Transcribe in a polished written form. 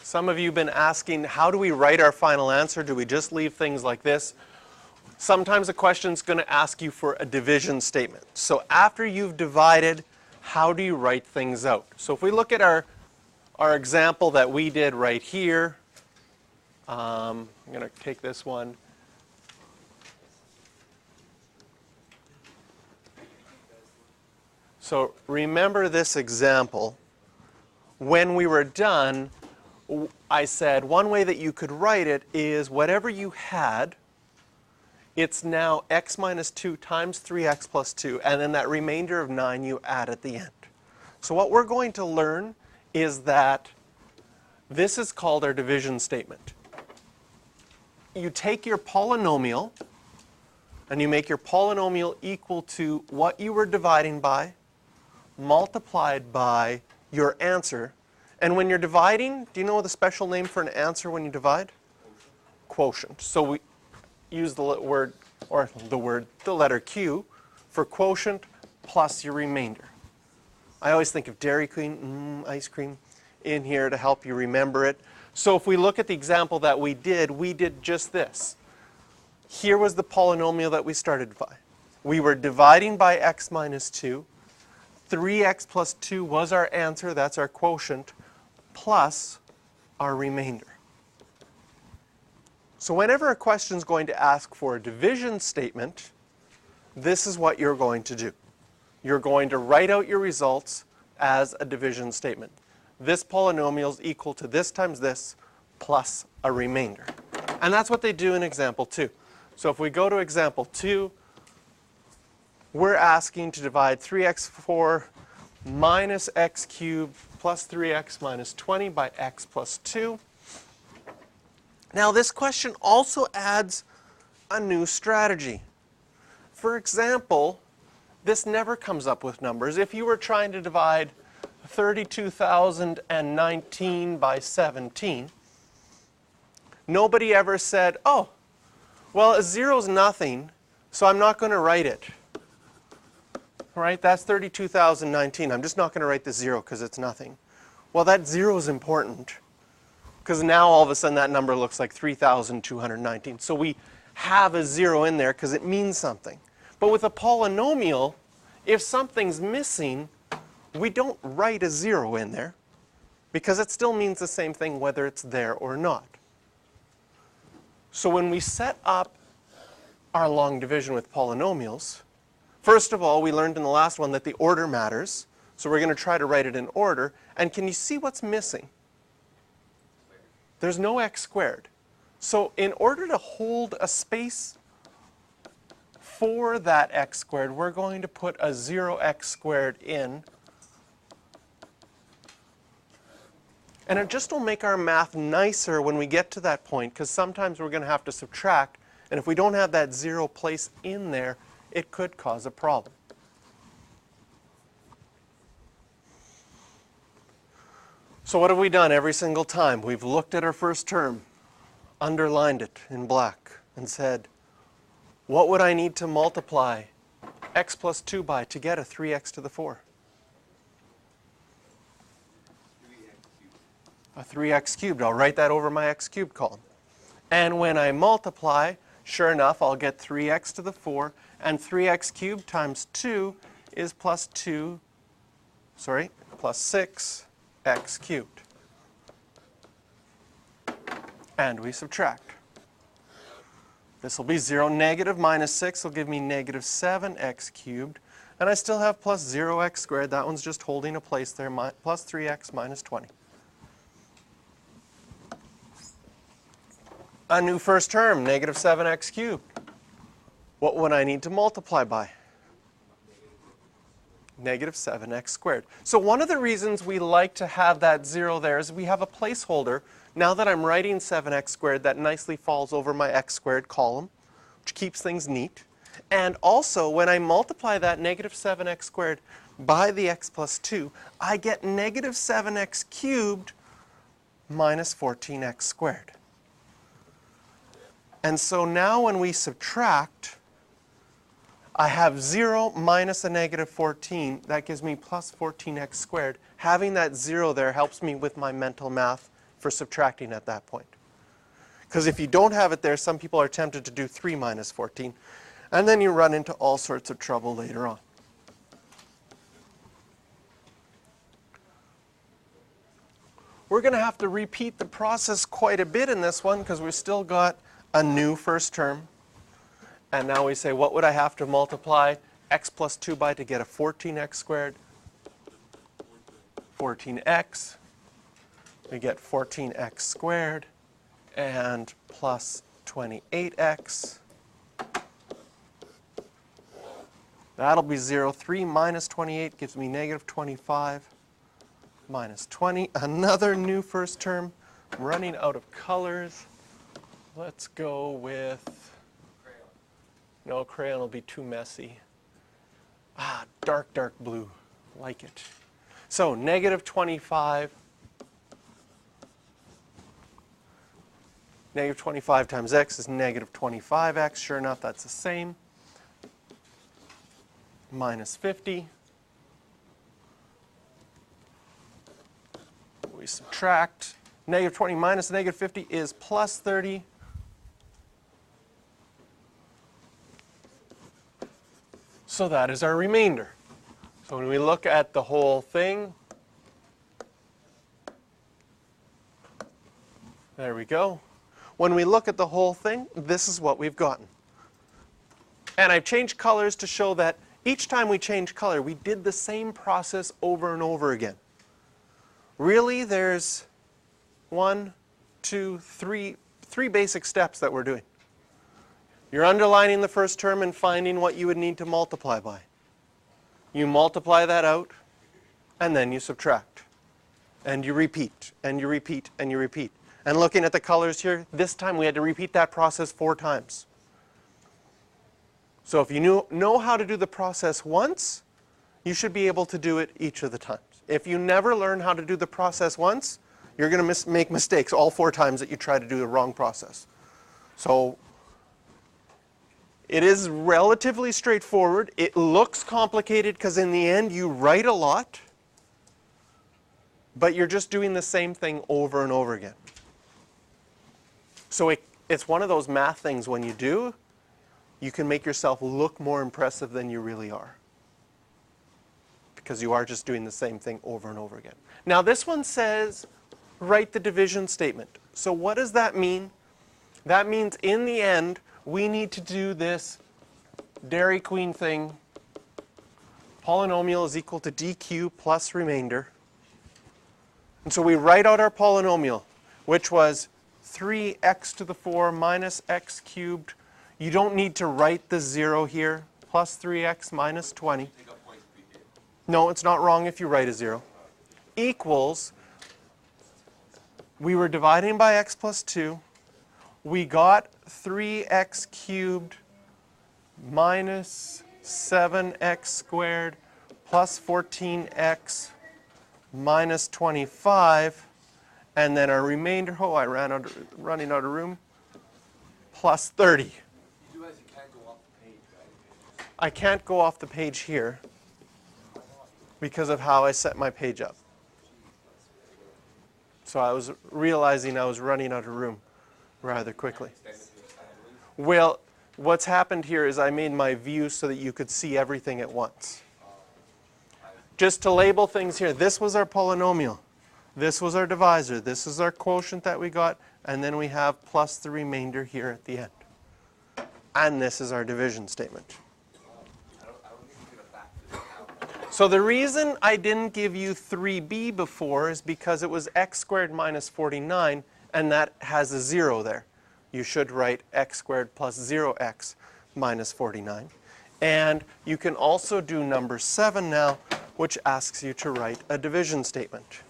Some of you have been asking, how do we write our final answer? Do we just leave things like this? Sometimes a question is going to ask you for a division statement. So after you've divided, how do you write things out? So if we look at our example that we did right here, I'm going to take this one. So remember this example. When we were done, I said one way that you could write it is whatever you had, it's now x minus 2 times 3x plus 2, and then that remainder of 9 you add at the end. So what we're going to learn is that this is called our division statement. You take your polynomial, and you make your polynomial equal to what you were dividing by, multiplied by your answer. And when you're dividing, do you know the special name for an answer when you divide? Quotient. So we use the letter Q for quotient plus your remainder. I always think of Dairy Queen, ice cream in here to help you remember it. So if we look at the example that we did just this. Here was the polynomial that we started by. We were dividing by x minus 2. 3x plus 2 was our answer, that's our quotient, plus our remainder. So whenever a question is going to ask for a division statement, this is what you're going to do. You're going to write out your results as a division statement. This polynomial is equal to this times this plus a remainder. And that's what they do in example 2. So if we go to example 2, we're asking to divide 3x4 minus x cubed plus 3x minus 20 by x plus 2. Now this question also adds a new strategy. For example, this never comes up with numbers. If you were trying to divide 32,019 by 17, nobody ever said, oh, well, a 0 is nothing, so I'm not going to write it. Right? That's 32,019. I'm just not going to write the 0 because it's nothing. Well, that 0 is important because now all of a sudden that number looks like 3,219. So we have a 0 in there because it means something. But with a polynomial, if something's missing, we don't write a 0 in there because it still means the same thing whether it's there or not. So when we set up our long division with polynomials, first of all, we learned in the last one that the order matters. So we're going to try to write it in order. And can you see what's missing? There's no x squared. So in order to hold a space for that x squared, we're going to put a 0x squared in. And it just will make our math nicer when we get to that point, because sometimes we're going to have to subtract. And if we don't have that 0 place in there, it could cause a problem. So what have we done every single time? We've looked at our first term, underlined it in black, and said, what would I need to multiply x plus 2 by to get a 3x to the 4? A 3x cubed. I'll write that over my x cubed column. And when I multiply, sure enough, I'll get 3x to the 4. And 3x cubed times 2 is plus 6x cubed. And we subtract. This will be 0. Negative minus 6 will give me negative 7x cubed. And I still have plus 0x squared. That one's just holding a place there, plus 3x minus 20. A new first term, negative 7x cubed. What would I need to multiply by? Negative 7x squared. So one of the reasons we like to have that 0 there is we have a placeholder. Now that I'm writing 7x squared, that nicely falls over my x squared column, which keeps things neat. And also, when I multiply that negative 7x squared by the x plus 2, I get negative 7x cubed minus 14x squared. And so now when we subtract, I have 0 minus a negative 14. That gives me plus 14x squared. Having that 0 there helps me with my mental math for subtracting at that point. Because if you don't have it there, some people are tempted to do 3 minus 14, and then you run into all sorts of trouble later on. We're going to have to repeat the process quite a bit in this one because we've still got a new first term. And now we say, what would I have to multiply x plus 2 by to get a 14x squared? 14x. We get 14x squared and plus 28x. That'll be 0. 3 minus 28 gives me negative 25 minus 20. Another new first term. I'm running out of colors. Let's go with, no, crayon will be too messy. Dark, dark blue. Like it. So negative 25. Negative 25 times x is negative 25x. Sure enough, that's the same. Minus 50. We subtract. Negative 20 minus negative 50 is plus 30. So that is our remainder. So when we look at the whole thing, there we go. When we look at the whole thing, this is what we've gotten. And I've changed colors to show that each time we change color, we did the same process over and over again. Really, there's three basic steps that we're doing. You're underlining the first term and finding what you would need to multiply by. You multiply that out, and then you subtract. And you repeat, and you repeat, and you repeat. And looking at the colors here, this time we had to repeat that process 4 times. So if you know how to do the process once, you should be able to do it each of the times. If you never learn how to do the process once, you're going to make mistakes all 4 times that you try to do the wrong process. So it is relatively straightforward. It looks complicated because in the end you write a lot, but you're just doing the same thing over and over again. So it's one of those math things when you do, you can make yourself look more impressive than you really are. Because you are just doing the same thing over and over again. Now this one says, write the division statement. So what does that mean? That means in the end, we need to do this Dairy Queen thing. Polynomial is equal to dq plus remainder. And so we write out our polynomial, which was 3x to the 4 minus x cubed. You don't need to write the 0 here. Plus 3x minus 20. No, it's not wrong if you write a 0. Equals, we were dividing by x plus 2. We got 3x cubed minus 7x squared plus 14x minus 25. And then our remainder, oh, I running out of room, plus 30. You realize you can't go off the page, right? I can't go off the page here because of how I set my page up. So I was realizing I was running out of room rather quickly. Well, what's happened here is I made my view so that you could see everything at once. Just to label things here, this was our polynomial. This was our divisor. This is our quotient that we got. And then we have plus the remainder here at the end. And this is our division statement. So the reason I didn't give you 3b before is because it was x squared minus 49, and that has a 0 there. You should write x squared plus 0x minus 49. And you can also do number 7 now, which asks you to write a division statement.